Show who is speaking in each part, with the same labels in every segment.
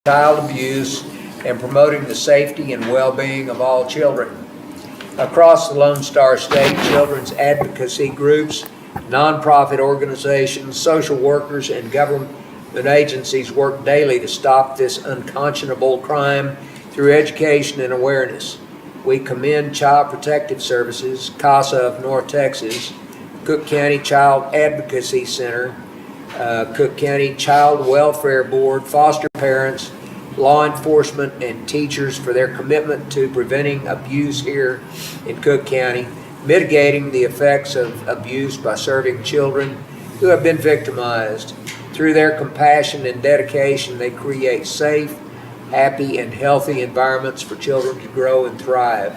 Speaker 1: child abuse and promoting the safety and well-being of all children. Across the Lone Star State, children's advocacy groups, nonprofit organizations, social workers, and government agencies work daily to stop this unconscionable crime through education and awareness. We commend Child Protective Services, CASA of North Texas, Cooke County Child Advocacy Center, Cooke County Child Welfare Board, foster parents, law enforcement, and teachers for their commitment to preventing abuse here in Cooke County, mitigating the effects of abuse by serving children who have been victimized. Through their compassion and dedication, they create safe, happy, and healthy environments for children to grow and thrive.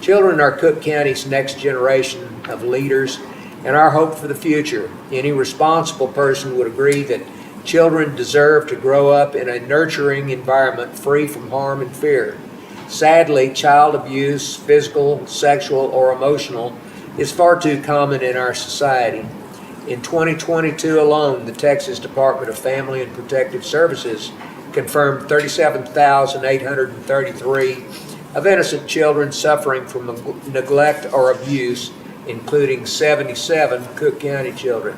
Speaker 1: Children are Cooke County's next generation of leaders and our hope for the future. Any responsible person would agree that children deserve to grow up in a nurturing environment free from harm and fear. Sadly, child abuse, physical, sexual, or emotional, is far too common in our society. In 2022 alone, the Texas Department of Family and Protective Services confirmed 37,833 of innocent children suffering from neglect or abuse, including 77 Cooke County children.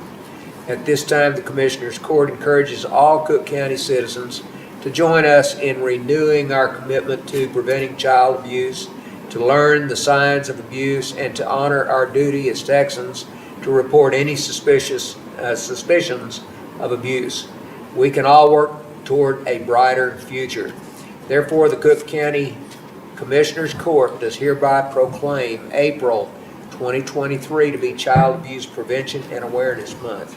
Speaker 1: At this time, the Commissioners Court encourages all Cooke County citizens to join us in renewing our commitment to preventing child abuse, to learn the signs of abuse, and to honor our duty as Texans to report any suspicions of abuse. We can all work toward a brighter future. Therefore, the Cooke County Commissioners Court does hereby proclaim April 2023 to be Child Abuse Prevention and Awareness Month.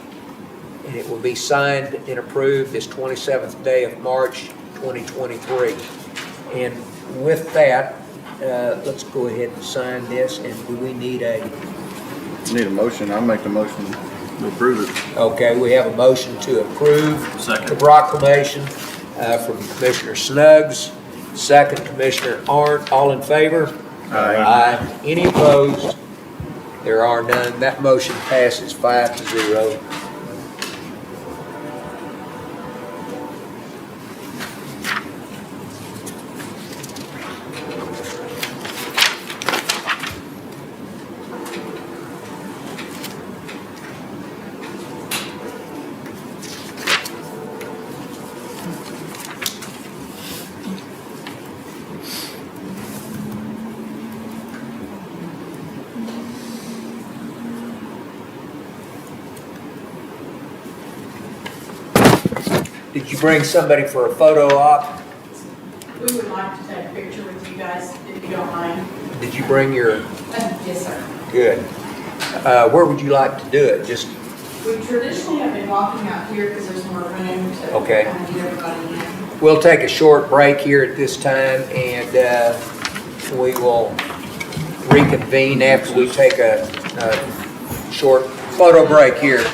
Speaker 1: And it will be signed and approved this 27th day of March 2023. And with that, let's go ahead and sign this. And do we need a...
Speaker 2: Need a motion. I'll make the motion to approve it.
Speaker 1: Okay, we have a motion to approve the proclamation from Commissioner Snuggs. Second, Commissioner Arndt. All in favor?
Speaker 2: Aye.
Speaker 1: Aye. Any opposed? There are none. That motion passes 5-0. Did you bring somebody for a photo op?
Speaker 3: We would like to take a picture with you guys, if you don't mind.
Speaker 1: Did you bring your...
Speaker 3: Yes, sir.
Speaker 1: Good. Where would you like to do it? Just...
Speaker 3: We traditionally have been walking out here because there's more room to
Speaker 1: Okay.
Speaker 3: kind of get everybody in.
Speaker 1: We'll take a short break here at this time, and we will reconvene after we take a short photo break here.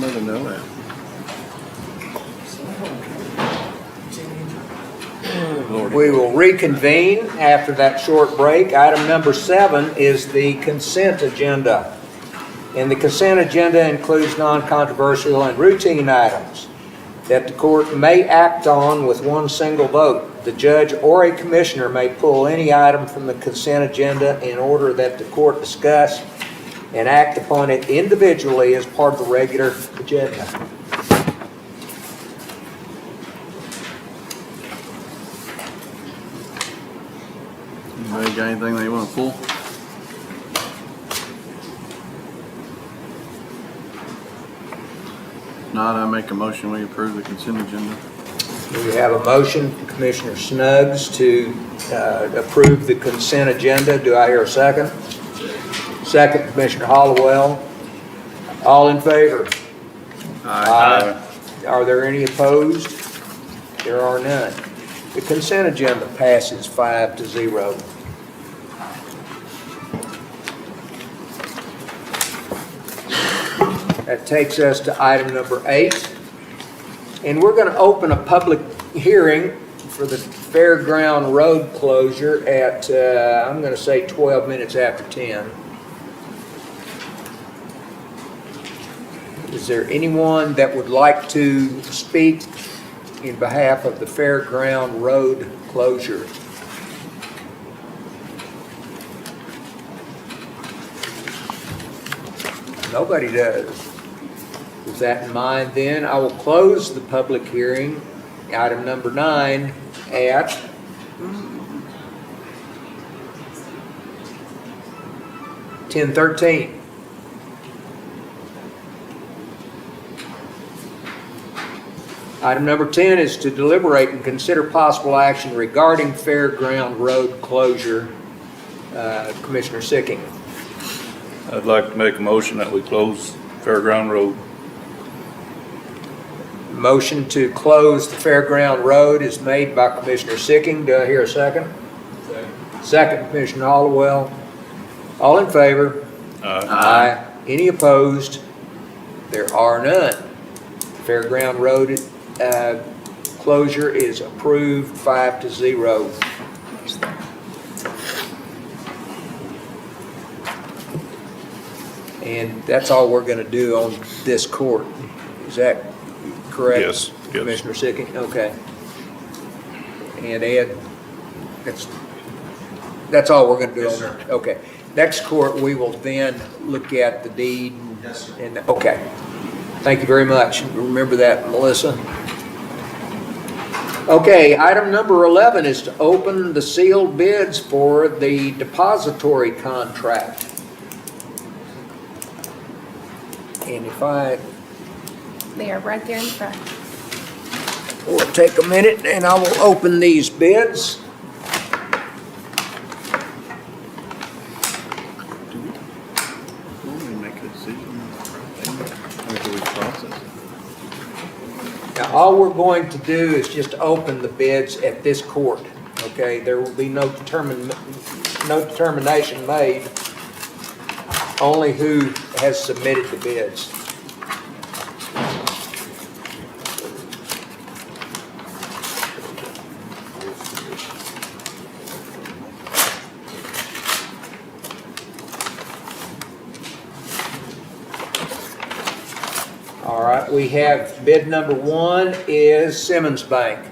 Speaker 2: Let them know that. Lord.
Speaker 1: We will reconvene after that short break. Item number 7 is the consent agenda. And the consent agenda includes non-controversial and routine items that the court may act on with one single vote. The judge or a commissioner may pull any item from the consent agenda in order that the court discuss and act upon it individually as part of the regular agenda.
Speaker 2: Anybody got anything they want to pull? Not, I make a motion, we approve the consent agenda.
Speaker 1: We have a motion from Commissioner Snuggs to approve the consent agenda. Do I hear a second? Second, Commissioner Hollowell. All in favor? Aye. Are there any opposed? There are none. The consent agenda passes 5-0. That takes us to item number 8. And we're going to open a public hearing for the Fairground Road closure at, I'm going to say 12 minutes after 10. Is there anyone that would like to speak in behalf of the Fairground Road closure? Nobody does. With that in mind, then, I will close the public hearing, item number 9, at 10:13. Item number 10 is to deliberate and consider possible action regarding Fairground Road closure. Commissioner Sicking.
Speaker 4: I'd like to make a motion that we close Fairground Road.
Speaker 1: Motion to close the Fairground Road is made by Commissioner Sicking. Do I hear a second? Second, Commissioner Hollowell. All in favor? Aye. Any opposed? There are none. Fairground Road closure is approved 5-0. And that's all we're going to do on this court. Is that correct?
Speaker 4: Yes.
Speaker 1: Commissioner Sicking? Okay. And Ed, that's all we're going to do on there? Okay. Next court, we will then look at the deed.
Speaker 5: Yes, sir.
Speaker 1: And, okay. Thank you very much. Remember that, Melissa. Okay, item number 11 is to open the sealed bids for the depository contract. And if
Speaker 6: They are right there in front.
Speaker 1: will take a minute and I will open these bids.
Speaker 2: When we make a decision, after we process it.
Speaker 1: Now, all we're going to do is just open the bids at this court, okay? There will be no determination made, only who has submitted the bids. All right, we have bid number 1 is Simmons Bank.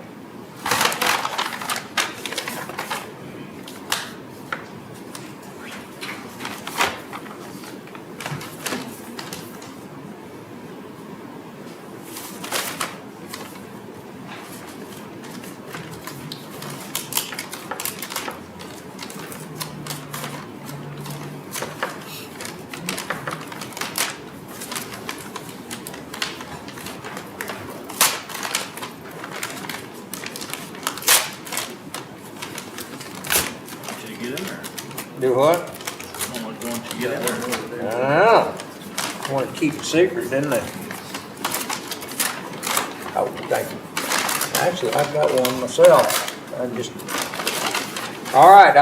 Speaker 5: Did you get in there?
Speaker 1: Do what?
Speaker 5: Oh, my God, did you get in there?
Speaker 1: I don't know. Want to keep it secret, didn't they? Oh, thank you. Actually, I've got one myself. All right,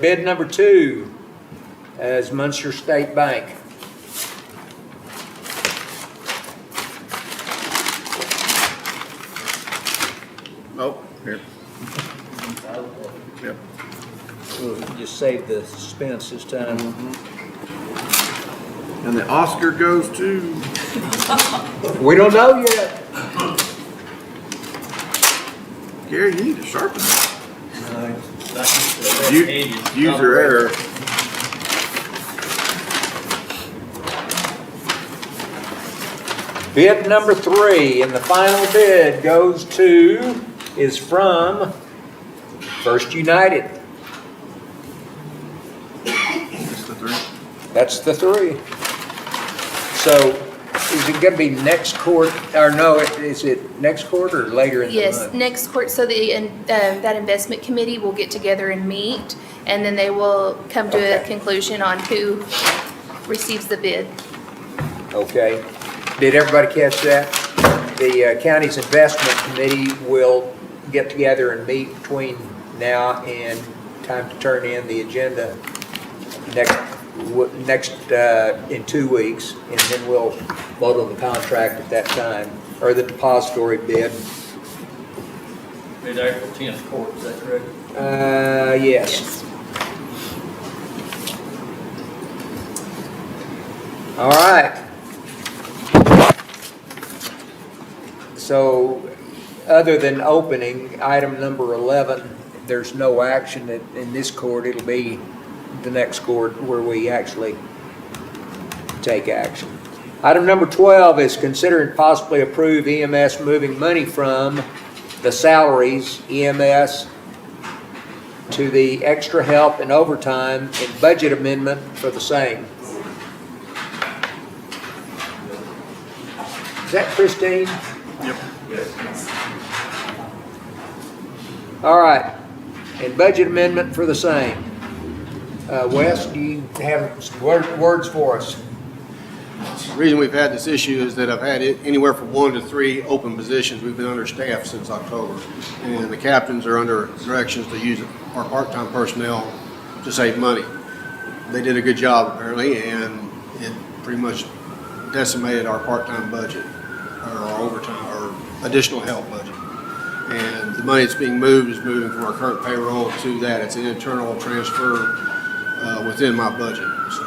Speaker 1: bid number 2 is Munster State Bank.
Speaker 2: Oh, here. Yep.
Speaker 1: We'll just save the suspense this time.
Speaker 2: And the Oscar goes to,
Speaker 1: We don't know yet.
Speaker 2: Gary, you need to sharpen that.
Speaker 5: User
Speaker 2: User error.
Speaker 1: Bid number 3, and the final bid is from First United.
Speaker 2: That's the 3.
Speaker 1: That's the 3. So is it gonna be next court, or no, is it next court or later in the month?
Speaker 6: Yes, next court, so that investment committee will get together and meet, and then they will come to a
Speaker 1: Okay.
Speaker 6: conclusion on who receives the bid.
Speaker 1: Okay. Did everybody catch that? The county's investment committee will get together and meet between now and time to turn in the agenda next in 2 weeks, and then we'll vote on the contract at that time, or the depository bid.
Speaker 5: Mid April 10th court, is that correct?
Speaker 1: Yes. All right. So, other than opening, item number 11, there's no action in this court. It'll be the next court where we actually take action. Item number 12 is consider and possibly approve EMS moving money from the salaries, EMS, to the extra help and overtime and budget amendment for the same. Is that Christine?
Speaker 2: Yep.
Speaker 1: All right, and budget amendment for the same. Wes, do you have some words for us?
Speaker 7: The reason we've had this issue is that I've had it anywhere from 1 to 3 open positions. We've been understaffed since October. And the captains are under directions to use our part-time personnel to save money. They did a good job apparently, and it pretty much decimated our part-time budget, or our overtime, or additional help budget. And the money that's being moved is moving from our current payroll to that. It's an internal transfer within my budget. So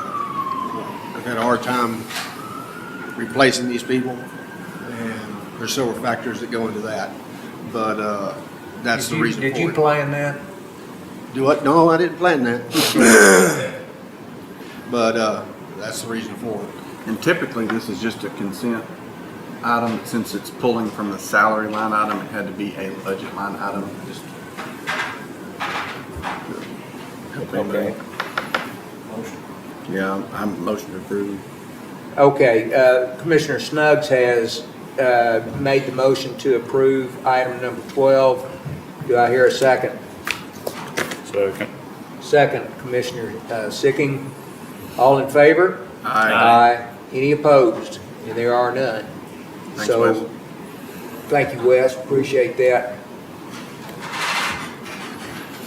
Speaker 7: I've had a hard time replacing these people, and there's several factors that go into that. But that's the reason for it.
Speaker 1: Did you plan that?
Speaker 7: Do what? No, I didn't plan that. But that's the reason for it.
Speaker 2: And typically, this is just a consent item. Since it's pulling from the salary line item, it had to be a budget line item. Just
Speaker 1: Okay.
Speaker 2: Yeah, I'm motion to approve.
Speaker 1: Okay, Commissioner Snuggs has made the motion to approve item number 12. Do I hear a second?
Speaker 4: Second.
Speaker 1: Second, Commissioner Sicking. All in favor?
Speaker 2: Aye.
Speaker 1: Any opposed? And there are none.
Speaker 2: Thanks,
Speaker 1: So,
Speaker 2: Wes.
Speaker 1: thank you, Wes. Appreciate that.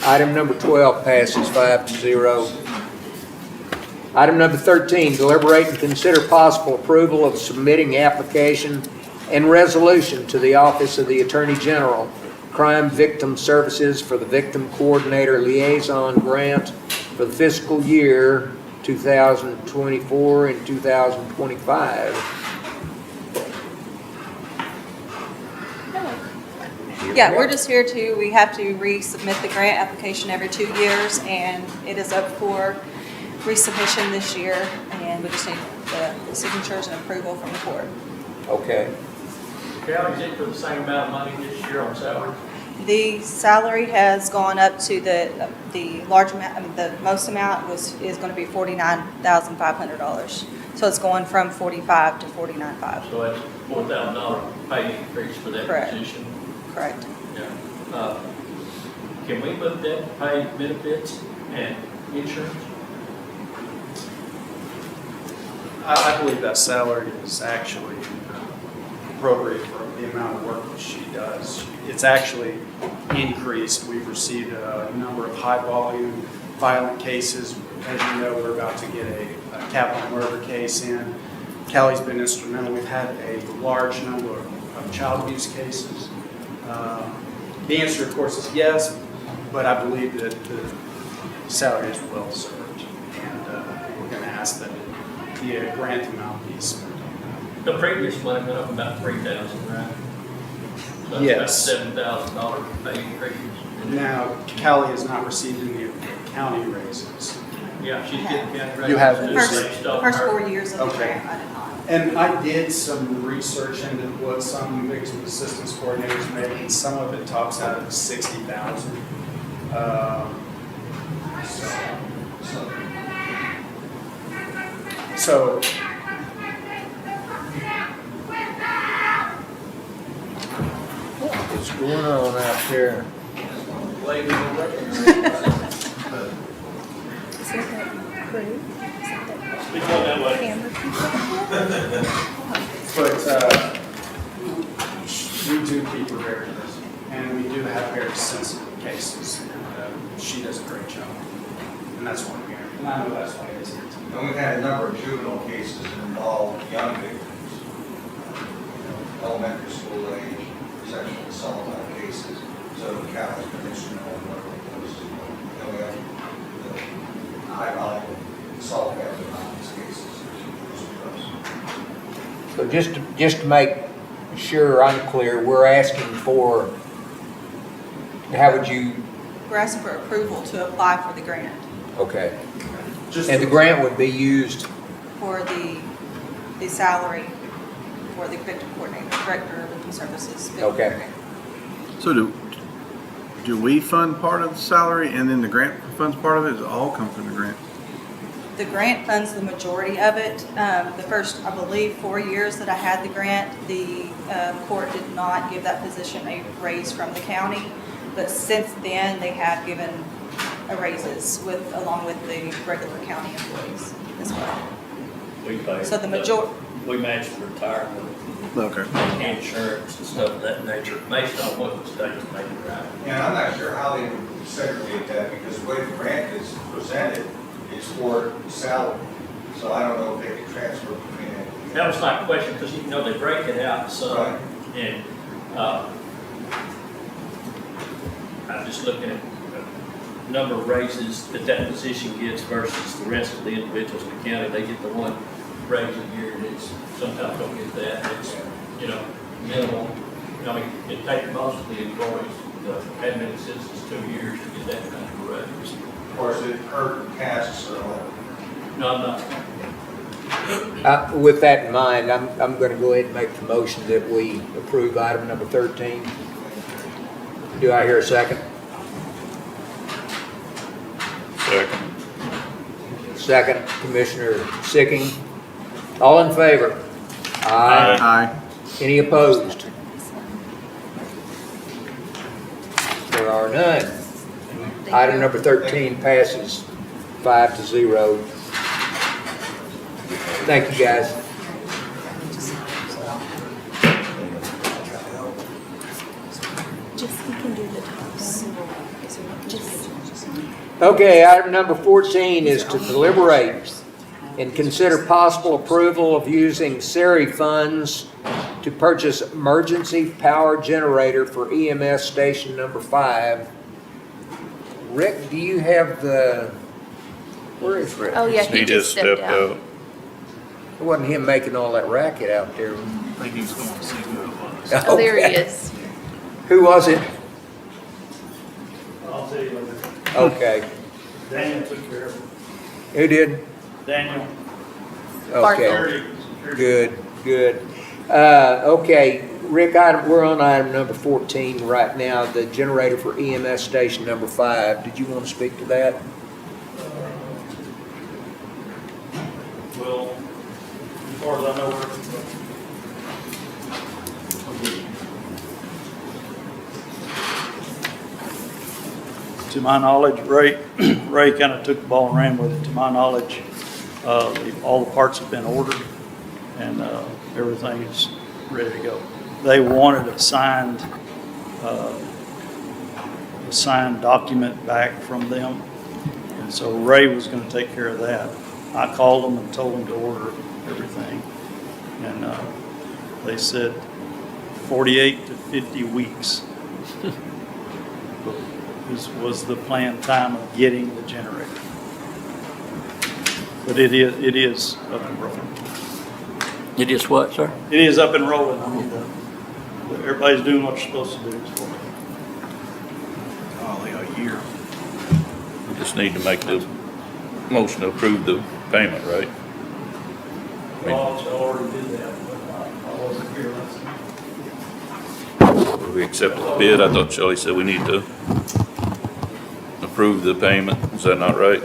Speaker 1: Item number 12 passes 5-0. Item number 13, deliberate and consider possible approval of submitting application and resolution to the Office of the Attorney General, Crime Victim Services for the Victim Coordinator Liaison Grant for the fiscal year 2024 and 2025.
Speaker 8: Yeah, we're just here we have to resubmit the grant application every 2 years, and it is up for resubmission this year, and we just need the signatures and approval from the court.
Speaker 1: Okay.
Speaker 5: Cal, is it for the same amount of money this year on salary?
Speaker 8: The salary has gone up to the large amount, I mean, the most amount is going to be $49,500. So it's going from $45,000 to $49,500.
Speaker 5: So that's $4,000 pay increase for that
Speaker 8: Correct.
Speaker 5: position.
Speaker 8: Correct.
Speaker 5: Yeah. Can we move that to pay benefits and insurance?
Speaker 9: I believe that salary is actually appropriate for the amount of work that she does. It's actually increased. We've received a number of high-volume violent cases. As you know, we're about to get a capital murder case in. Callie's been instrumental. We've had a large number of child abuse cases. The answer, of course, is yes, but I believe that the salary is well served. And we're going to ask that the grant amount be spent.
Speaker 5: The previous one went up about 3,000, right? So
Speaker 9: Yes.
Speaker 5: that's about $7,000 pay increase.
Speaker 9: Now, Callie has not received any of the county raises.
Speaker 5: Yeah, she's getting county raises.
Speaker 9: You haven't
Speaker 5: too,
Speaker 9: received-
Speaker 5: based
Speaker 8: The
Speaker 5: off
Speaker 8: first
Speaker 5: her-
Speaker 8: 4 years of the
Speaker 9: Okay.
Speaker 8: grant, I did not.
Speaker 9: And I did some research into what some victim assistance coordinators make, and some of it tops out at 60,000. So,
Speaker 1: What's going on out there?
Speaker 6: Is that that crew?
Speaker 5: We go that way.
Speaker 6: Camera people?
Speaker 9: but we do keep her very busy, and we do have very sensitive cases, and she does a great job. And that's why we're here, and I know that's why it's here tonight.
Speaker 10: And we've had a number of juvenile cases that involve young victims, elementary school age, sexual assault type cases. So the county's been instrumental in working with those. We have the high volume assault after violence cases.
Speaker 1: So just to make sure I'm clear, we're asking for, how would you,
Speaker 8: We're asking for approval to apply for the grant
Speaker 1: okay.
Speaker 9: Just
Speaker 1: And the grant would be used,
Speaker 8: for the salary for the victim coordinator, director of victim services. victim
Speaker 1: Okay.
Speaker 8: coordinator.
Speaker 2: So do we fund part of the salary and then the grant funds part of it? Does it all come from the grant?
Speaker 8: The grant funds the majority of it. The first, I believe, 4 years that I had the grant, the court did not give that position a raise from the county. But since then, they have given a raises along with the regular county employees as well.
Speaker 5: We pay.
Speaker 8: So the
Speaker 5: We match the retirement,
Speaker 2: Okay.
Speaker 5: insurance and stuff of that nature, based on what the state's making, right?
Speaker 10: And I'm not sure how they would segregate that because the way the grant is presented is for salary. So I don't know if they can transfer between it.
Speaker 5: That was my question, because you know, they break it out, so,
Speaker 10: Right.
Speaker 5: and, I'm just looking at the number of raises that position gets versus the rest of the individuals in the county. They get the one raise a year, and it's, sometimes don't get that, it's, you know, minimal. I mean, it takes most of the employees, the admin assistants 2 years to get that kind of a raise.
Speaker 10: Of course, her tasks are all.
Speaker 5: No, I'm not.
Speaker 1: with that in mind, I'm gonna go ahead and make the motion that we approve item number 13. Do I hear a second?
Speaker 4: Second.
Speaker 1: Second, Commissioner Sicking. All in favor?
Speaker 2: Aye.
Speaker 1: Any opposed? There are none. Item number 13 passes 5-0. Thank you, guys.
Speaker 6: Just, you can do the top one. Just.
Speaker 1: Okay, item number 14 is to deliberate and consider possible approval of using SERI funds to purchase emergency power generator for EMS station number 5. Rick, do you have where is Rick?
Speaker 6: Oh, yeah,
Speaker 4: He just stepped out.
Speaker 1: It wasn't him making all that racket out there.
Speaker 4: I think he was going to see who it was.
Speaker 6: Oh, there he
Speaker 1: Okay.
Speaker 6: is.
Speaker 1: Who was it?
Speaker 5: I'll tell you later.
Speaker 1: Okay.
Speaker 5: Daniel took care of it.
Speaker 1: Who did?
Speaker 5: Daniel.
Speaker 1: Okay. Good. Okay, Rick, we're on item number 14 right now, the generator for EMS station number 5. Did you want to speak to that?
Speaker 5: Well, as far as I know, to my knowledge, Ray kind of took the ball and ran with it. To my knowledge, all the parts have been ordered and everything is ready to go. They wanted a signed document back from them, and so Ray was going to take care of that. I called them and told them to order everything, and they said 48 to 50 weeks.
Speaker 9: was the planned time of getting the generator. But it is up and rolling.
Speaker 5: It is what, sir?
Speaker 9: It is up and rolling. I mean, everybody's doing what you're supposed to do.
Speaker 7: Golly, a year.
Speaker 4: We just need to make the motion to approve the payment, right?
Speaker 9: Well, I already did that, but I wasn't here last time.
Speaker 4: We accepted the bid. I thought Shelley said we need to approve the payment. Is that not right?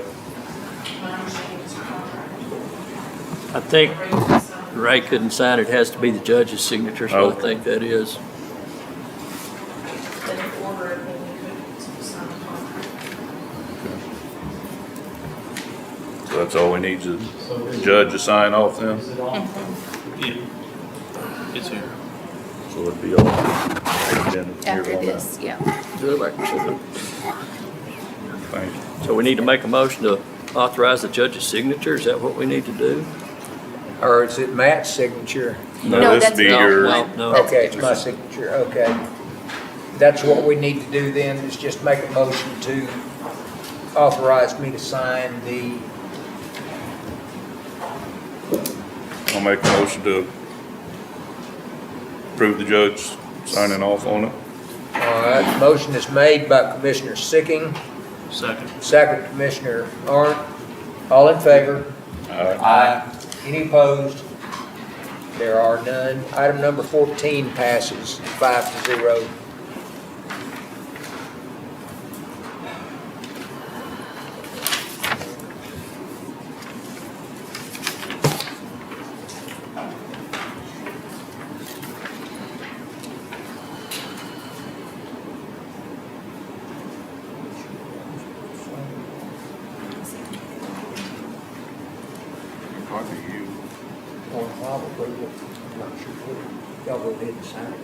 Speaker 3: My understanding is a contract.
Speaker 5: I think Ray couldn't sign it. It has to be the judge's signature, so I
Speaker 4: Okay.
Speaker 5: think that is.
Speaker 3: Then if order it, then you could sign the contract.
Speaker 4: So that's all we need is the judge to sign off then?
Speaker 9: Is it on? Yeah. It's here.
Speaker 4: So it'd be all. Here
Speaker 6: After
Speaker 4: on
Speaker 6: this, yeah.
Speaker 4: that. Thank you.
Speaker 5: So we need to make a motion to authorize the judge's signature. Is that what we need to do?
Speaker 1: Or is it Matt's signature?
Speaker 6: No,
Speaker 4: This
Speaker 6: that's
Speaker 4: be
Speaker 6: not-
Speaker 4: your,
Speaker 5: no, no.
Speaker 6: That's
Speaker 1: Okay, it's my signature, okay. That's what we need to do then, is just make a motion to authorize me to sign the,
Speaker 4: I'll make a motion to approve the judge signing off on it.
Speaker 1: all right, motion is made by Commissioner Sicking,
Speaker 9: Second.
Speaker 1: second Commissioner Arndt. All in favor? Aye. Any opposed? There are none. Item number 14 passes 5-0.
Speaker 2: Probably you.
Speaker 1: Well, probably, I'm not sure. Y'all go ahead and sign it.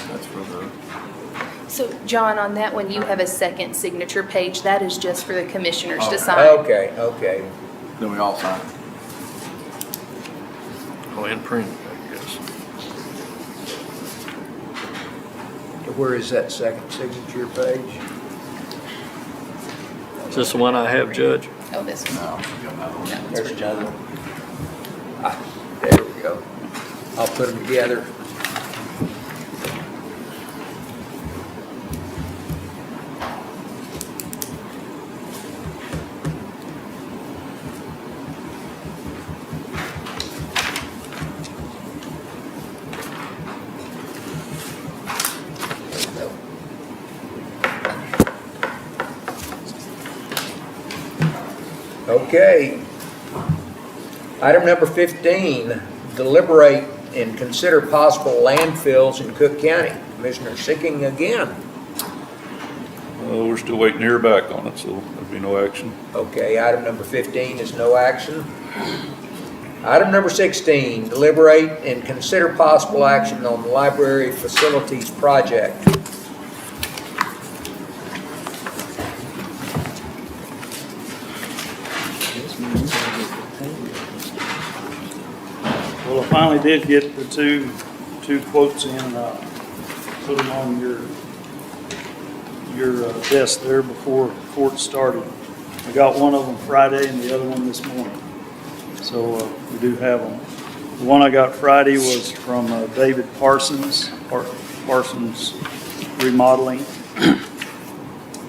Speaker 2: That's for the,
Speaker 6: So, John, on that one, you have a second signature page. That is just for the commissioners to sign.
Speaker 1: Okay, okay.
Speaker 2: then we all sign.
Speaker 5: Go ahead and print it, I guess.
Speaker 1: Where is that second signature page?
Speaker 5: Is this the one I have, Judge?
Speaker 6: Oh, this one.
Speaker 2: No, you got another one.
Speaker 6: No, it's
Speaker 1: There's
Speaker 6: for
Speaker 1: another
Speaker 6: John.
Speaker 1: one. Ah, there we go. I'll put them together. There we go. Okay. Item number 15, deliberate and consider possible landfills in Cooke County. Commissioner Sicking again.
Speaker 4: We're still waiting to hear back on it, so there'll be no action.
Speaker 1: Okay, item number 15 is no action. Item number 16, deliberate and consider possible action on the library facilities project.
Speaker 9: Well, I finally did get the two quotes in, put them on your desk there before court started. I got one of them Friday and the other one this morning. So we do have them. The one I got Friday was from David Parsons, Parsons Remodeling.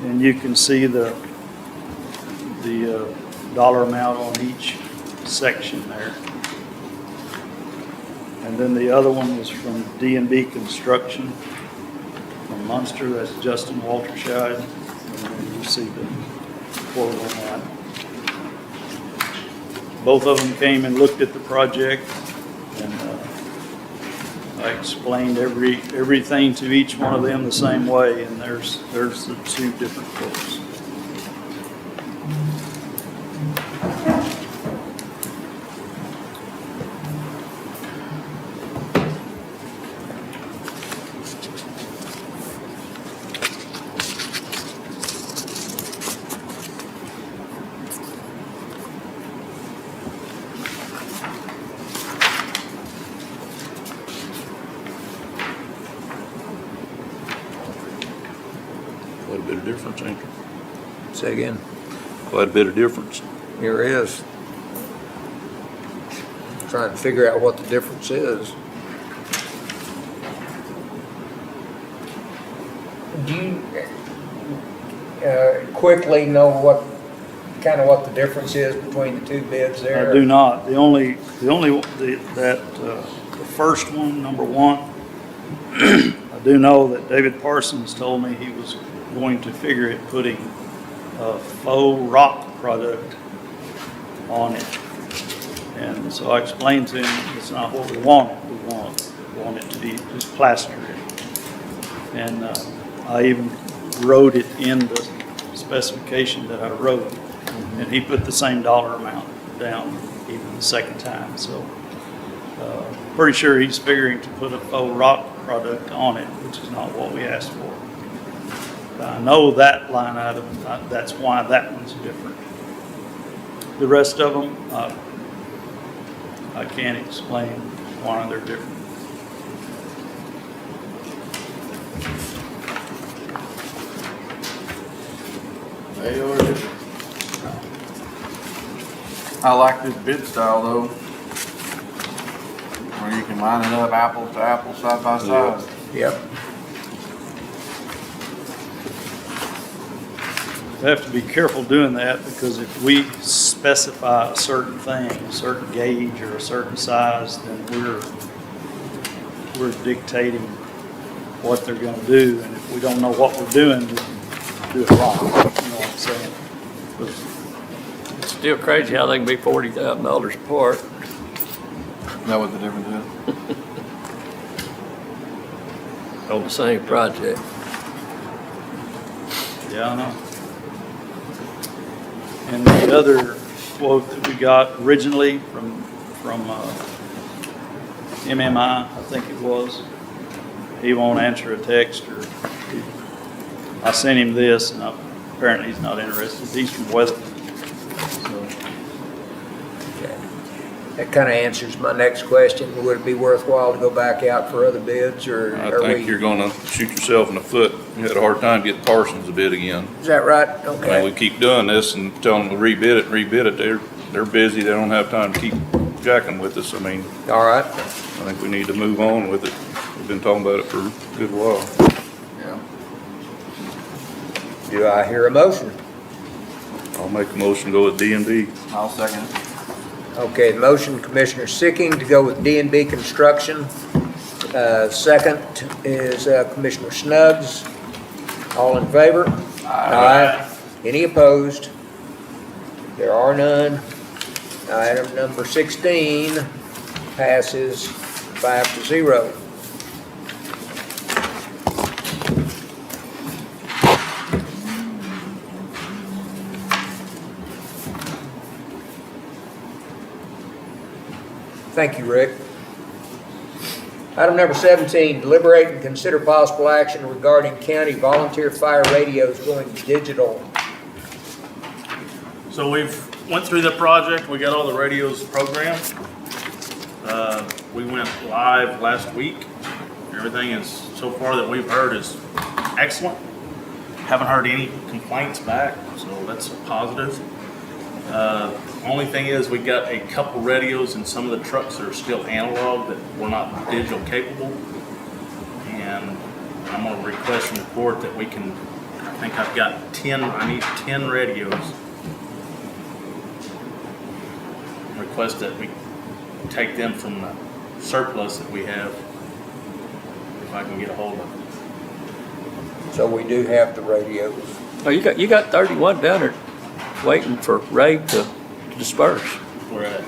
Speaker 9: And you can see the dollar amount on each section there. And then the other one was from D&B Construction from Munster, that's Justin Walterscheid. And then you see the quote on that. Both of them came and looked at the project, and I explained everything to each one of them the same way, and there's the two different quotes.
Speaker 4: difference, ain't there?
Speaker 1: Say again.
Speaker 4: Quite a bit of difference.
Speaker 1: Here is. Trying to figure out what the difference is. Do you quickly know what the difference is between the two bids there?
Speaker 11: I do not. The first one, number one, I do know that David Parsons told me he was going to figure it putting a faux rock product on it. And so I explained to him, it's not what we wanted. We want it to be just plastered. And I even wrote it in the specification that I wrote. And he put the same dollar amount down even the second time. So pretty sure he's figuring to put a faux rock product on it, which is not what we asked for. But I know that line item, that's why that one's different. The rest of them, I can't explain why they're different.
Speaker 7: They are different.
Speaker 2: I like this bid style though, where you can line it up apples to apples, side by side.
Speaker 1: Yep.
Speaker 11: We have to be careful doing that because if we specify a certain thing, a certain gauge or a certain size, then we're dictating what they're going to do. And if we don't know what we're doing, we can do it wrong. You know what I'm saying?
Speaker 5: It's still crazy how they can be $40,000 apart.
Speaker 2: Is that what the difference is?
Speaker 5: On the same project.
Speaker 11: Yeah, I know. And the other quote that we got originally from MMI, I think it was, he won't answer a text or I sent him this and apparently he's not interested. He's from Weatherford. So,
Speaker 1: That kind of answers my next question. Would it be worthwhile to go back out for other bids, or
Speaker 4: I
Speaker 1: are
Speaker 4: think
Speaker 1: we?
Speaker 4: you're gonna shoot yourself in the foot. You had a hard time getting Parsons a bid again.
Speaker 1: Is that right?
Speaker 4: And we
Speaker 1: Okay.
Speaker 4: keep doing this and telling them to rebid it. They're busy. They don't have time to keep jacking with us. I mean,
Speaker 1: All right.
Speaker 4: I think we need to move on with it. We've been talking about it for a good while.
Speaker 2: Yeah.
Speaker 1: Do I hear a motion?
Speaker 4: I'll make a motion to go with D&B.
Speaker 2: I'll second it.
Speaker 1: Okay, the motion, Commissioner Sicking, to go with D&B Construction. Second is Commissioner Snuggs. All in favor? Aye. Any opposed? There are none. Item number 16 passes 5-0. Thank you, Rick. Item number 17, deliberate and consider possible action regarding county volunteer fire radios going digital.
Speaker 12: So we've went through the project, we got all the radios programmed. We went live last week. Everything is, so far that we've heard, is excellent. Haven't heard any complaints back, so that's a positive. Only thing is, we got a couple radios in some of the trucks that are still analog that were not digital capable. And I'm gonna request from the court that we can, I think I've got 10, I need 10 radios. Request that we take them from the surplus that we have, if I can get a hold of them.
Speaker 1: So we do have the radios.
Speaker 5: Oh, you got 31 down there waiting for Ray to disperse.
Speaker 12: We're at,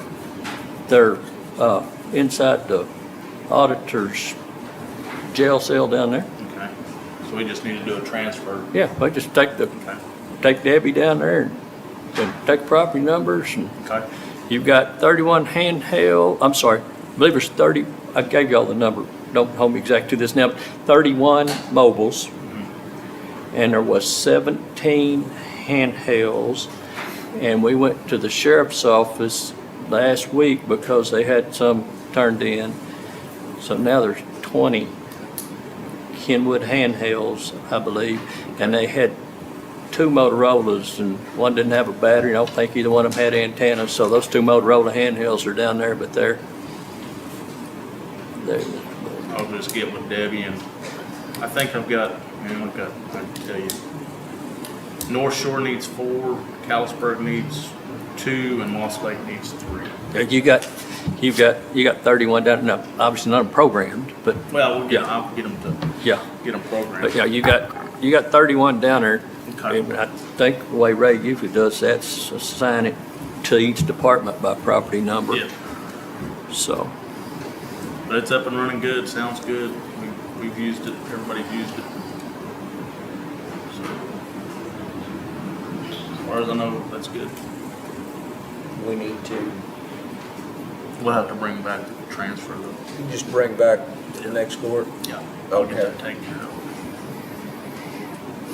Speaker 5: They're inside the auditor's jail cell down there.
Speaker 12: okay, so we just need to do a transfer.
Speaker 5: Yeah, we just take
Speaker 12: Okay,
Speaker 5: Debbie down there and take property numbers, and
Speaker 12: okay,
Speaker 5: you've got 31 handheld, I'm sorry, I believe it's 30, I gave y'all the number, don't hold me exact to this now, 31 mobiles, and there was 17 handhelds, and we went to the sheriff's office last week because they had some turned in, so now there's 20 Kenwood handhelds, I believe, and they had two Motorola's, and one didn't have a battery. I don't think either one of them had antennas, so those two Motorola handhelds are down there, but they're
Speaker 12: I'll just get with Debbie, and I think I can tell you. North Shore needs 4, Callisburg needs 2, and Moss Lake needs 3.
Speaker 5: you got 31 down. No, obviously not programmed, but
Speaker 12: Well,
Speaker 5: Yeah.
Speaker 12: I'll get them
Speaker 5: yeah.
Speaker 12: programmed.
Speaker 5: But yeah, you got 31 down there.
Speaker 12: Okay.
Speaker 5: And I think the way Ray usually does that's assign it to each department by property number.
Speaker 12: Yeah,
Speaker 5: So,
Speaker 12: but it's up and running good, sounds good. We've used it, everybody's used it. So, as far as I know, that's good.
Speaker 1: We need to
Speaker 12: We'll have to bring back the transfer though.
Speaker 1: just bring back to the next court.
Speaker 12: Yeah. I'll get
Speaker 1: Okay.
Speaker 12: that taken care of.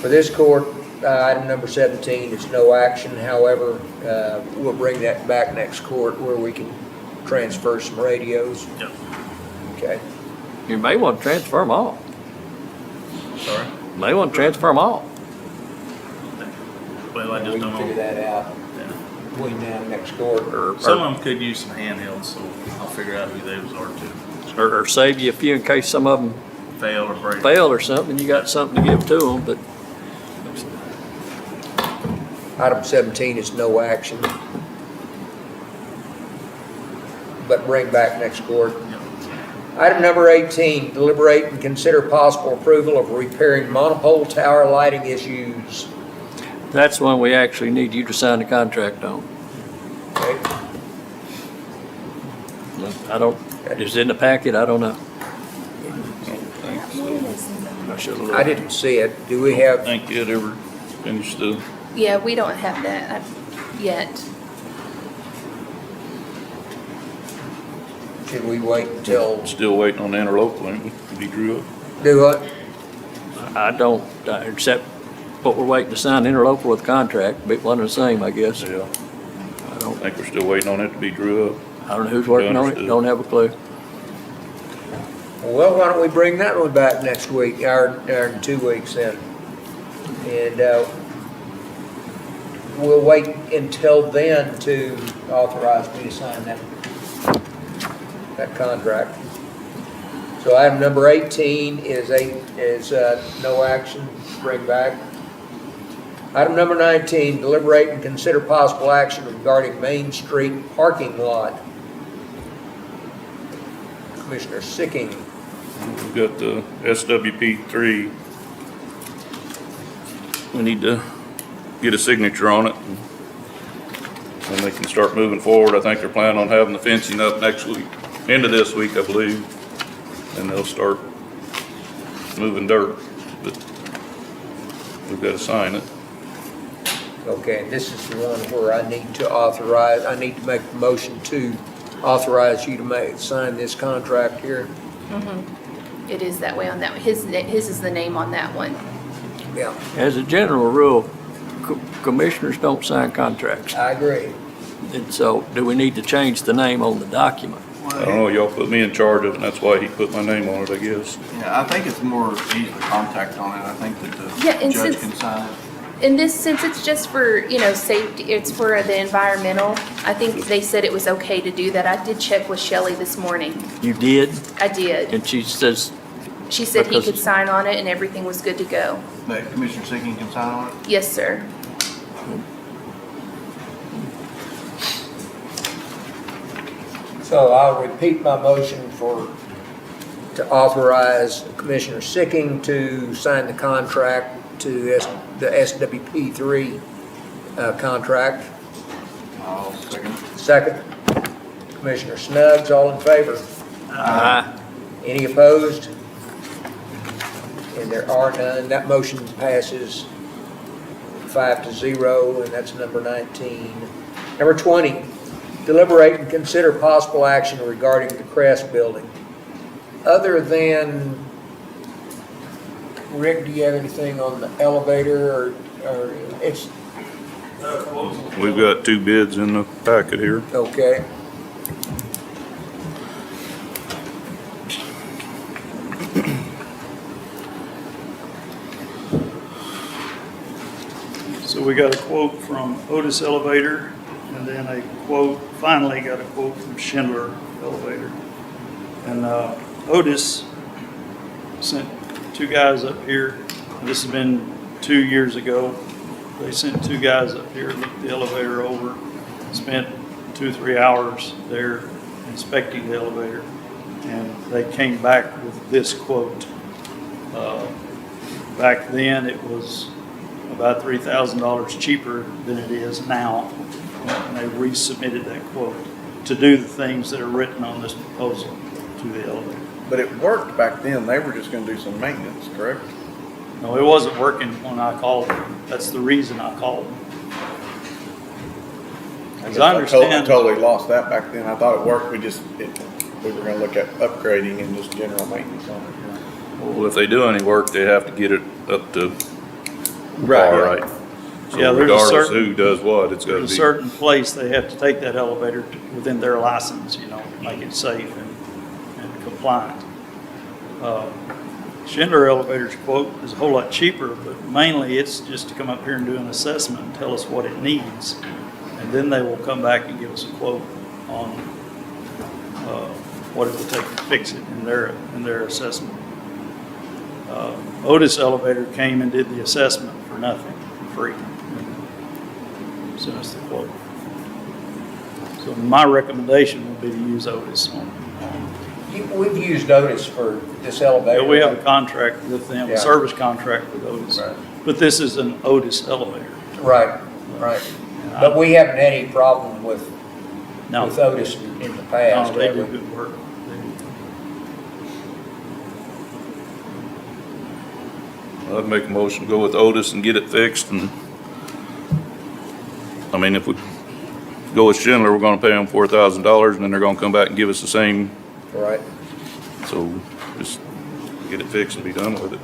Speaker 1: For this court, item number 17 is no action. However, we'll bring that back next court where we can transfer some radios.
Speaker 12: Yeah.
Speaker 1: Okay.
Speaker 5: you may want to transfer them all.
Speaker 12: Sorry?
Speaker 5: May want to transfer them all.
Speaker 12: Well, I
Speaker 1: We
Speaker 12: just
Speaker 1: can
Speaker 12: don't
Speaker 1: figure
Speaker 12: know.
Speaker 1: that out
Speaker 12: Yeah.
Speaker 1: between now and next court.
Speaker 12: Some of them could use some handhelds, so I'll figure out who those are too.
Speaker 5: Or save you a few in case some of them
Speaker 12: Fail or break.
Speaker 5: fail or something, you got something to give to them, but
Speaker 1: Item 17 is no action. But bring back next court. Item number 18, deliberate and consider possible approval of repairing monopole tower lighting issues.
Speaker 5: that's one we actually need you to sign the contract on.
Speaker 1: Okay.
Speaker 5: I don't, is it in the packet? I don't know. I should've looked.
Speaker 1: I didn't see it. Do we
Speaker 4: I
Speaker 1: have,
Speaker 4: think you'd ever finish the,
Speaker 6: Yeah, we don't have that yet.
Speaker 1: should we wait until,
Speaker 4: still waiting on the interlocal, ain't we, to be drew up?
Speaker 1: do what?
Speaker 5: I don't, except what we're waiting to sign interlocal with contract, but one and the same, I guess.
Speaker 4: Yeah,
Speaker 5: I
Speaker 4: I
Speaker 5: don't,
Speaker 4: think we're still waiting on it to be drew up.
Speaker 5: I don't know who's working on it,
Speaker 4: Understood.
Speaker 5: don't have a clue.
Speaker 1: Well, why don't we bring that one back next week, or in 2 weeks then? And we'll wait until then to authorize me to sign that contract. So item number 18 is no action, bring back. Item number 19, deliberate and consider possible action regarding Main Street parking lot. Commissioner Sicking.
Speaker 4: We've got the SWP3. We need to get a signature on it. And they can start moving forward. I think they're planning on having the fencing up next week, end of this week, I believe. And they'll start moving dirt, but we've got to sign it.
Speaker 1: Okay, and this is the one where I need to authorize, I need to make the motion to authorize you to sign this contract here.
Speaker 6: It is that way on that one. His is the name on that one.
Speaker 1: Yeah,
Speaker 5: As a general rule, commissioners don't sign contracts.
Speaker 1: I agree.
Speaker 5: And so, do we need to change the name on the document?
Speaker 4: I don't know, y'all put me in charge of it, and that's why he put my name on it, I guess.
Speaker 2: Yeah, I think it's more easy to contact on it. I think that
Speaker 6: Yeah,
Speaker 2: the
Speaker 6: and
Speaker 2: judge
Speaker 6: since-
Speaker 2: can sign it.
Speaker 6: In this, since it's just for, safety, it's for the environmental, I think they said it was okay to do that. I did check with Shelley this morning.
Speaker 5: You did,
Speaker 6: I did.
Speaker 5: and she says,
Speaker 6: She said he
Speaker 5: because-
Speaker 6: could sign on it and everything was good to go.
Speaker 2: That Commissioner Sicking can sign on it?
Speaker 6: Yes, sir.
Speaker 1: So I'll repeat my motion to authorize Commissioner Sicking to sign the contract to the SWP3 contract.
Speaker 2: I'll second.
Speaker 1: Second, Commissioner Snuggs, all in favor?
Speaker 5: aye.
Speaker 1: Any opposed? And there are none. That motion passes 5-0, and that's number 19. Number 20, deliberate and consider possible action regarding the Crest Building. Other than, Rick, do you have anything on the elevator or it's,
Speaker 4: We've got 2 bids in the packet here.
Speaker 1: okay?
Speaker 11: we got a quote from Otis Elevator, and then finally got a quote from Schindler Elevator. And Otis sent two guys up here. This has been 2 years ago. They sent two guys up here, looked the elevator over, spent 2 or 3 hours there inspecting the elevator, and they came back with this quote. Back then, it was about $3,000 cheaper than it is now, and they resubmitted that quote to do the things that are written on this proposal to the elevator.
Speaker 2: But it worked back then. They were just gonna do some maintenance, correct?
Speaker 11: No, it wasn't working when I called them. That's the reason I called them. As I understand.
Speaker 2: I totally lost that back then. I thought it worked. We were gonna look at upgrading and just general maintenance on it.
Speaker 4: Well, if they do any work, they have to get it up to
Speaker 2: Right,
Speaker 4: par,
Speaker 2: yeah.
Speaker 4: right? So
Speaker 11: Yeah, there's a
Speaker 4: regardless
Speaker 11: certain-
Speaker 4: who does what, it's gotta
Speaker 11: There's a
Speaker 4: be.
Speaker 11: certain place they have to take that elevator within their license, make it safe and compliant. Schindler Elevator's quote is a whole lot cheaper, but mainly it's just to come up here and do an assessment and tell us what it needs. And then they will come back and give us a quote on what it will take to fix it in their assessment. Otis Elevator came and did the assessment for nothing, for free. Sent us the quote. So my recommendation would be to use Otis on.
Speaker 1: We've used Otis for this elevator.
Speaker 11: We have a contract with them,
Speaker 1: Yeah.
Speaker 11: a service contract with Otis.
Speaker 1: Right.
Speaker 11: But this is an Otis elevator.
Speaker 1: Right. But we haven't had any problem with
Speaker 11: No,
Speaker 1: Otis in the past.
Speaker 11: no, they
Speaker 1: have
Speaker 11: do
Speaker 1: we?
Speaker 11: good work.
Speaker 4: I'd make a motion to go with Otis and get it fixed, and, I mean, if we go with Schindler, we're gonna pay them $4,000, and then they're gonna come back and give us the same,
Speaker 1: Right.
Speaker 4: so just get it fixed and be done with it.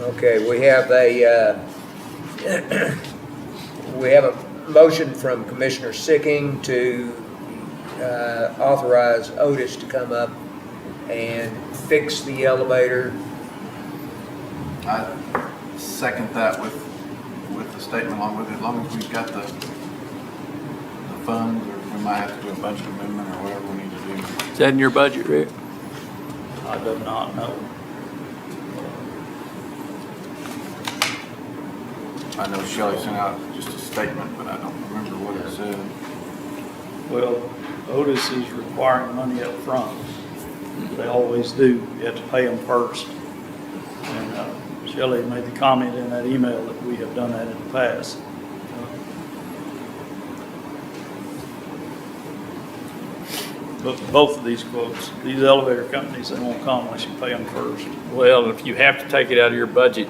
Speaker 1: Okay, we have a motion from Commissioner Sicking to authorize Otis to come up and fix the elevator.
Speaker 2: I second that with the statement along with it, as long as we've got the funds, or we might have to do a budget amendment or whatever we need to do.
Speaker 5: Is that in your budget, Rick?
Speaker 11: I do not know.
Speaker 2: I know Shelley sent out just a statement, but I don't remember what it said.
Speaker 11: Well, Otis is requiring money up front. They always do. You have to pay them first. And Shelley made the comment in that email that we have done that in the past. But both of these quotes, these elevator companies, they won't come unless you pay them first.
Speaker 5: Well, if you have to take it out of your budget,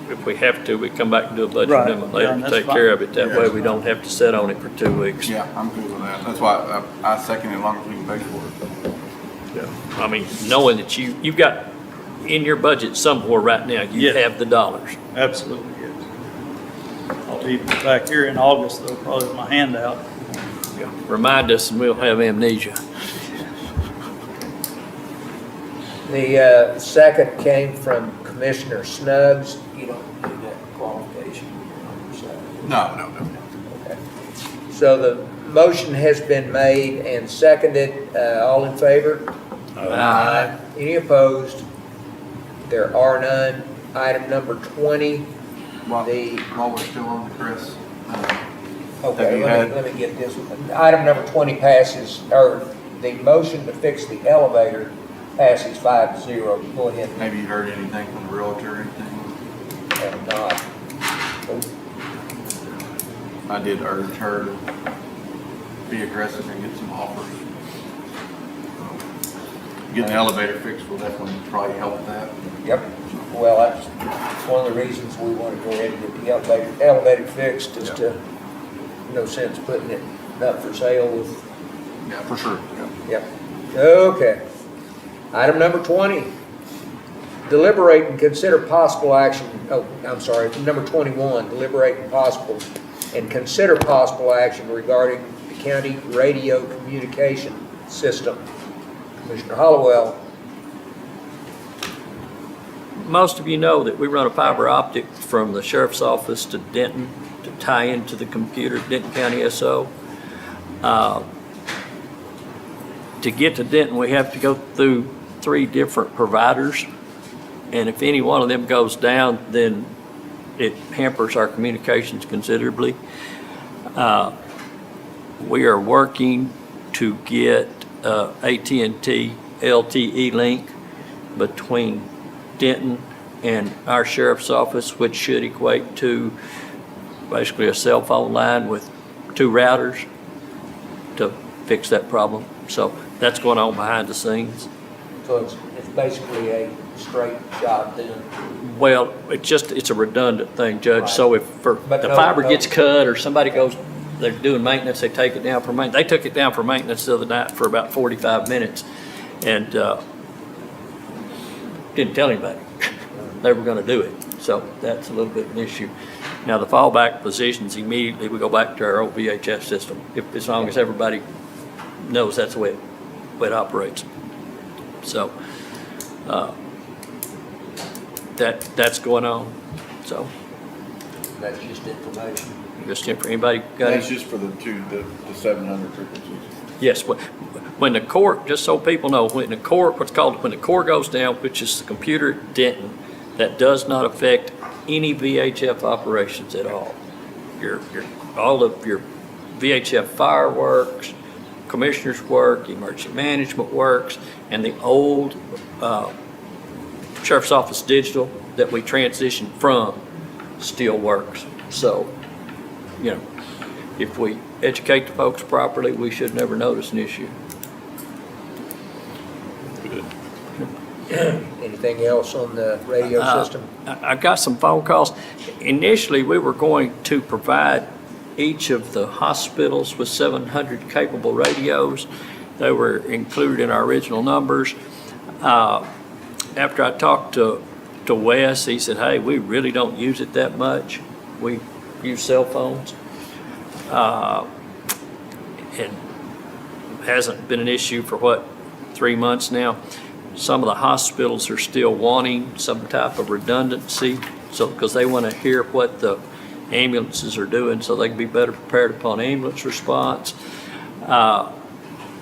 Speaker 5: if we have to, we come back and do a budget
Speaker 11: Right,
Speaker 5: amendment
Speaker 11: yeah,
Speaker 5: later
Speaker 11: and
Speaker 5: to
Speaker 11: that's
Speaker 5: take care of
Speaker 11: fine.
Speaker 5: it. That way we don't have to sit on it for 2 weeks.
Speaker 2: Yeah, I'm good with that. That's why I second it, as long as we can pay for it.
Speaker 5: I mean, knowing that you've got in your budget somewhere right now, you
Speaker 11: Yeah.
Speaker 5: have the dollars.
Speaker 11: Absolutely, yes. I'll be back here in August, though, probably with my hand out.
Speaker 5: Remind us and we'll have amnesia.
Speaker 1: The second came from Commissioner Snubs. You don't do that qualification on your side.
Speaker 2: No.
Speaker 1: Okay. So the motion has been made and seconded. All in favor? Aye. Any opposed? There are none. Item number 20.
Speaker 2: While we're still on the press,
Speaker 1: Okay,
Speaker 2: Have you
Speaker 1: let me get this. Item number 20 passes, or the motion to fix the elevator passes 5-0. Go ahead.
Speaker 2: have you heard anything from the realtor or anything?
Speaker 1: Have not.
Speaker 2: I did urge her to be aggressive and get some offers. Getting the elevator fixed will definitely probably help that.
Speaker 1: Yep. Well, that's one of the reasons we want to go ahead and get the elevator fixed, is to, no sense putting it up for sale with.
Speaker 2: Yeah, for sure.
Speaker 1: Yep. Okay. Item number 20. Deliberate and consider possible action, number 21, deliberate and consider possible action regarding the county radio communication system. Commissioner Hollowell.
Speaker 5: Most of you know that we run a fiber optic from the sheriff's office to Denton, to tie into the computer, Denton County SO. To get to Denton, we have to go through 3 different providers. And if any one of them goes down, then it hampers our communications considerably. We are working to get AT&T LTE link between Denton and our sheriff's office, which should equate to basically a cell phone line with 2 routers to fix that problem. So that's going on behind the scenes.
Speaker 1: So it's basically a straight job then.
Speaker 5: Well, it's a redundant thing, Judge.
Speaker 1: Right.
Speaker 5: So if
Speaker 1: But
Speaker 5: the
Speaker 1: no-
Speaker 5: fiber
Speaker 1: no-
Speaker 5: gets cut or somebody goes, they're doing maintenance, they take it down for maintenance. They took it down for maintenance the other night for about 45 minutes and didn't tell anybody they were going to do it. So that's a little bit of an issue. Now, the fallback positions, immediately we go back to our old VHF system, as long as everybody knows that's the way it operates. So that's going on. So
Speaker 1: That's just information.
Speaker 5: just for anybody got
Speaker 2: That's
Speaker 5: any?
Speaker 2: just for the 700 frequencies.
Speaker 5: Yes, when the court, just so people know, when the court, when the core goes down, which is the computer at Denton, that does not affect any VHF operations at all. All of your VHF fireworks, commissioner's work, emergency management works, and the old sheriff's office digital that we transitioned from still works. So, you know, if we educate the folks properly, we should never notice an issue.
Speaker 1: Anything else on the radio system?
Speaker 5: I got some phone calls. Initially, we were going to provide each of the hospitals with 700 capable radios. They were included in our original numbers. After I talked to Wes, he said, hey, we really don't use it that much. We use cell phones. And hasn't been an issue for 3 months now. Some of the hospitals are still wanting some type of redundancy, so because they want to hear what the ambulances are doing so they can be better prepared upon ambulance response.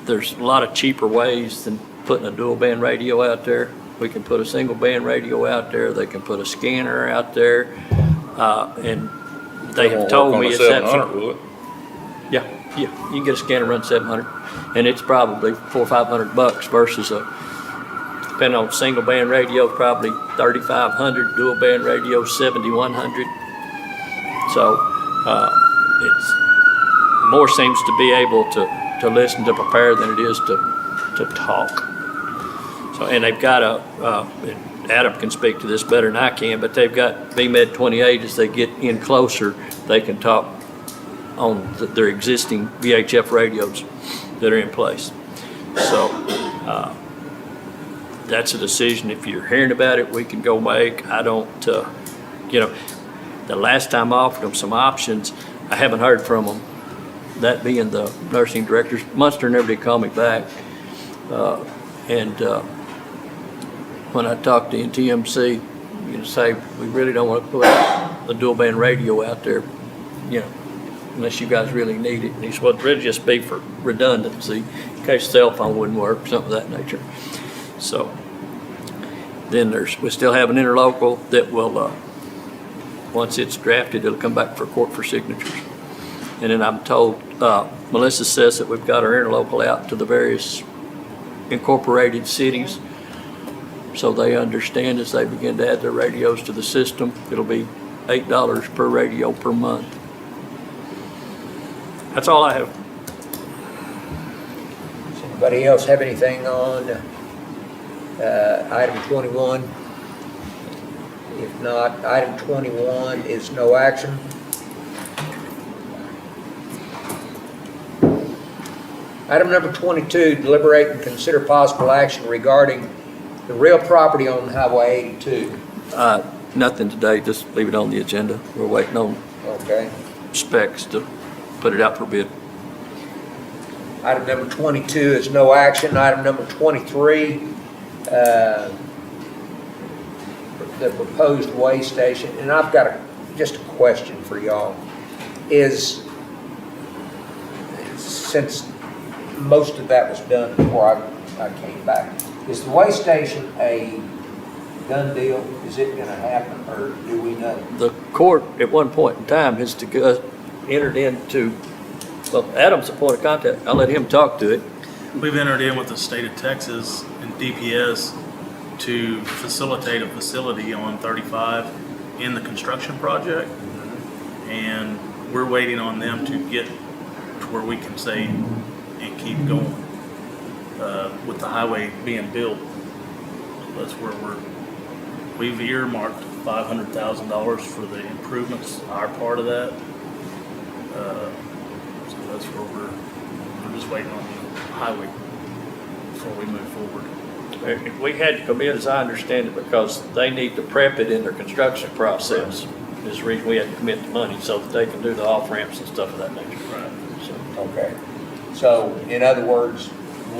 Speaker 5: There's a lot of cheaper ways than putting a dual band radio out there. We can put a single band radio out there. They can put a scanner out there, and they have told me it's that.
Speaker 4: 700, will it?
Speaker 5: Yeah, you can get a scanner run 700, and it's probably $400 or $500 versus depending on single band radio, probably 3,500, dual band radio 7,100. So it's more seems to be able to listen to prepare than it is to talk. So, and they've got and Adam can speak to this better than I can, but they've got VMed 28 as they get in closer, they can talk on their existing VHF radios that are in place. So that's a decision. If you're hearing about it, we can go make. I don't, the last time I offered them some options, I haven't heard from them. That being the nursing directors. Munster never did call me back. When I talked to NTMC, say, we really don't want to put a dual band radio out there, unless you guys really need it. And he said, well, it'd really just be for redundancy, in case the cell phone wouldn't work, something of that nature. So then we still have an interlocal that will, once it's drafted, it'll come back for court for signatures. And then I'm told, Melissa says that we've got our interlocal out to the various incorporated cities, so they understand as they begin to add their radios to the system, it'll be $8 per radio per month. That's all I have.
Speaker 1: Does anybody else have anything on item 21? If not, item 21 is no action. Item number 22, deliberate and consider possible action regarding the real property on Highway 82.
Speaker 5: Nothing today, just leave it on the agenda. We're waiting on
Speaker 1: Okay.
Speaker 5: specs to put it out for bid.
Speaker 1: Item number 22 is no action. Item number 23, the proposed weigh station. And I've got just a question for y'all. is, since most of that was done before I came back, is the way station a done deal? Is it gonna happen, or do we know?
Speaker 13: The court, at one point in time, has entered into, well, Adam's a point of contact. I'll let him talk to it.
Speaker 12: We've entered in with the state of Texas and DPS to facilitate a facility on 35 in the construction project. And we're waiting on them to get to where we can say and keep going with the highway being built. That's where we've earmarked $500,000 for the improvements, our part of that. So that's where we're just waiting on the highway before we move forward.
Speaker 13: We had to come in, as I understand it, because they need to prep it in their construction process. Is the reason we had to commit the money, so that they can do the off-ramps and stuff of that nature.
Speaker 12: Right.
Speaker 13: So,
Speaker 1: Okay. So, in other words,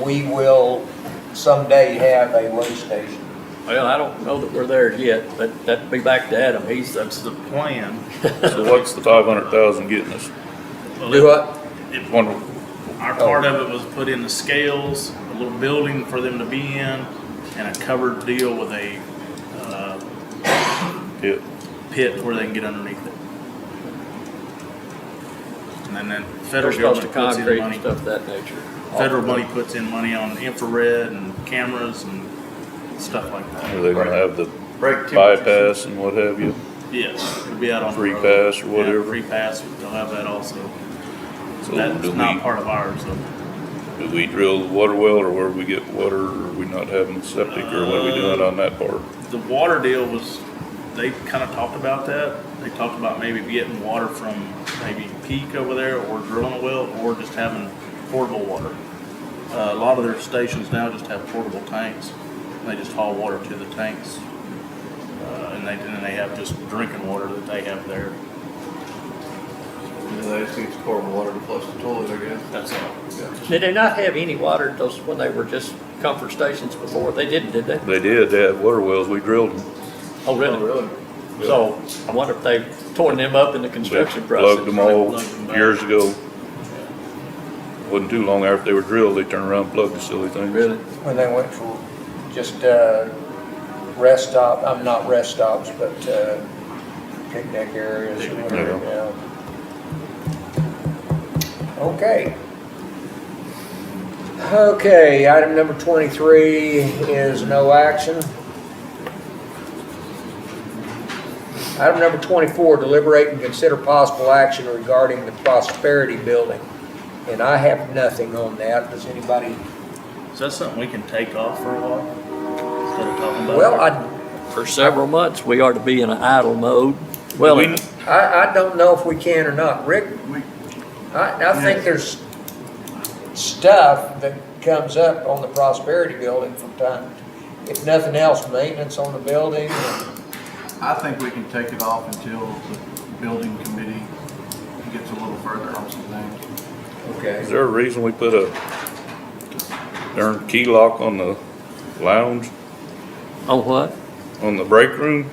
Speaker 1: we will someday have a way station.
Speaker 13: well, I don't know that we're there yet, but that'd be back to Adam.
Speaker 12: That's the plan.
Speaker 4: So what's the 500,000 getting us?
Speaker 12: Well,
Speaker 1: Do what?
Speaker 4: Wonder,
Speaker 12: Our part of it was put in the scales, a little building for them to be in, and a covered deal with a pit where they can get underneath it. And then federal
Speaker 13: they're supposed to
Speaker 12: government puts in
Speaker 13: concrete and
Speaker 12: money.
Speaker 13: stuff of that nature.
Speaker 12: Federal money puts in money on infrared and cameras and stuff like that.
Speaker 4: are they gonna have the
Speaker 2: Break
Speaker 4: bypass and what have you?
Speaker 12: Yes, it'll be out on the
Speaker 4: Free
Speaker 12: road.
Speaker 4: pass or
Speaker 12: Yeah,
Speaker 4: whatever.
Speaker 12: free pass, they'll have that also.
Speaker 4: So
Speaker 12: That's
Speaker 4: do
Speaker 12: not
Speaker 4: we,
Speaker 12: part of ours though.
Speaker 4: do we drill the water well, or where we get water, or are we not having septic, or what are we doing on that part?
Speaker 12: The water deal was, they kind of talked about that. They talked about maybe getting water from maybe Peak over there, or drilling a well, or just having portable water. A lot of their stations now just have portable tanks. They just haul water to the tanks. And they have just drinking water that they have there.
Speaker 2: They just use portable water to flush the toilet, I guess.
Speaker 12: That's all.
Speaker 13: Did they not have any water, those, when they were just comfort stations before? They didn't, did they?
Speaker 4: They did, they had water wells, we drilled them.
Speaker 13: Oh, really? So I wonder if they torn them up in the
Speaker 4: They
Speaker 13: construction process.
Speaker 4: plugged them all
Speaker 12: Plugged them back.
Speaker 4: years ago. Wasn't too long after they were drilled, they turned around and plugged the silly things.
Speaker 13: Really?
Speaker 1: When they went for just rest stop, not rest stops, but picnic areas or whatever, yeah. Okay. Okay, item number 23 is no action. Item number 24, deliberate and consider possible action regarding the Prosperity Building. And I have nothing on that. Does anybody?
Speaker 12: Is that something we can take off for a while? Instead of talking about it?
Speaker 1: Well,
Speaker 13: For several months, we are to be in an idle mode. Well,
Speaker 1: I don't know if we can or not. Rick, I think there's stuff that comes up on the Prosperity Building from time, if nothing else, maintenance on the building.
Speaker 2: I think we can take it off until the building committee gets a little further on some things.
Speaker 1: Okay.
Speaker 4: Is there a reason we put a darn key lock on the lounge,
Speaker 13: on what?
Speaker 4: on the break room?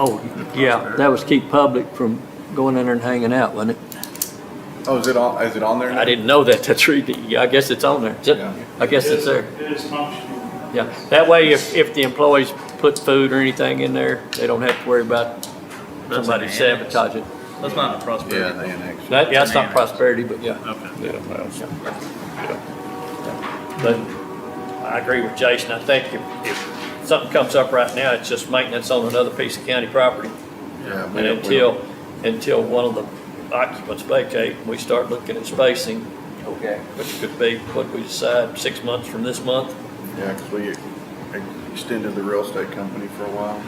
Speaker 13: Oh, yeah, that was keep public from going in there and hanging out, wasn't it?
Speaker 2: Oh, is it on there now?
Speaker 13: I didn't know that. That's really, yeah, I guess it's on there. Is it?
Speaker 2: Yeah.
Speaker 13: I guess it's there.
Speaker 12: It is functional.
Speaker 13: Yeah, that way if the employees put food or anything in there, they don't have to worry about
Speaker 12: That's
Speaker 13: somebody
Speaker 12: an annex.
Speaker 13: sabotaging.
Speaker 12: That's not a prosperity.
Speaker 2: Yeah, they annexed.
Speaker 13: That, yeah, it's not
Speaker 12: Annex.
Speaker 13: prosperity, but yeah.
Speaker 12: Okay.
Speaker 4: Yeah, that's,
Speaker 13: But I agree with Jason. I think if something comes up right now, it's just maintenance on another piece of county property.
Speaker 2: Yeah,
Speaker 13: And until one of the occupants vacate, we start looking at spacing,
Speaker 1: Okay.
Speaker 13: which could be, what we decide, 6 months from this month,
Speaker 2: Yeah, because we extended the real estate company for a while.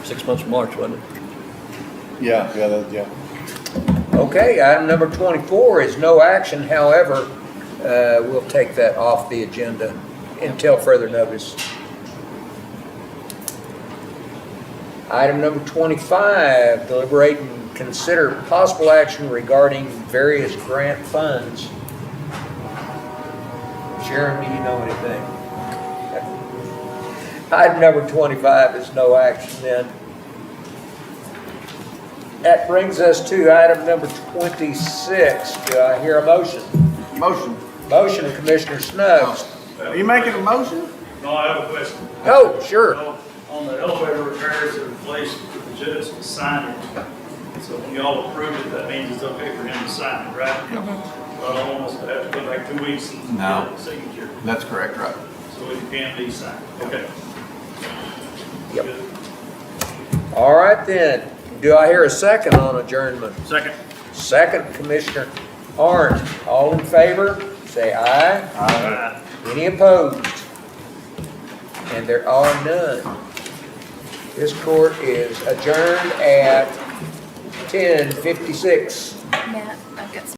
Speaker 13: 6 months from March, wasn't it?
Speaker 2: Yeah.
Speaker 1: Okay, item number 24 is no action. However, we'll take that off the agenda until further notice. Item number 25, deliberate and consider possible action regarding various grant funds. Sharon, do you know anything? Item number 25 is no action then. That brings us to item number 26. Do I hear a motion?
Speaker 2: Motion.
Speaker 1: Motion of Commissioner Snuggs.
Speaker 2: Are you making a motion?
Speaker 11: No, I have a question.
Speaker 1: Oh, sure.
Speaker 11: On the elevator repairs that replaced with the judge to sign it. So when y'all approve it, that means it's okay for him to sign it, right? Well, I don't want us to have to go back 2 weeks and
Speaker 2: No.
Speaker 11: get a signature.
Speaker 2: That's correct, right?
Speaker 11: So it can be signed. Okay.
Speaker 1: Yep.
Speaker 11: Good.
Speaker 1: All right then. Do I hear a second on adjournment?
Speaker 12: Second.
Speaker 1: Second, Commissioner Orange. All in favor, say aye. Any opposed? And there are none. This court is adjourned at 10:56.
Speaker 6: Matt, I've got some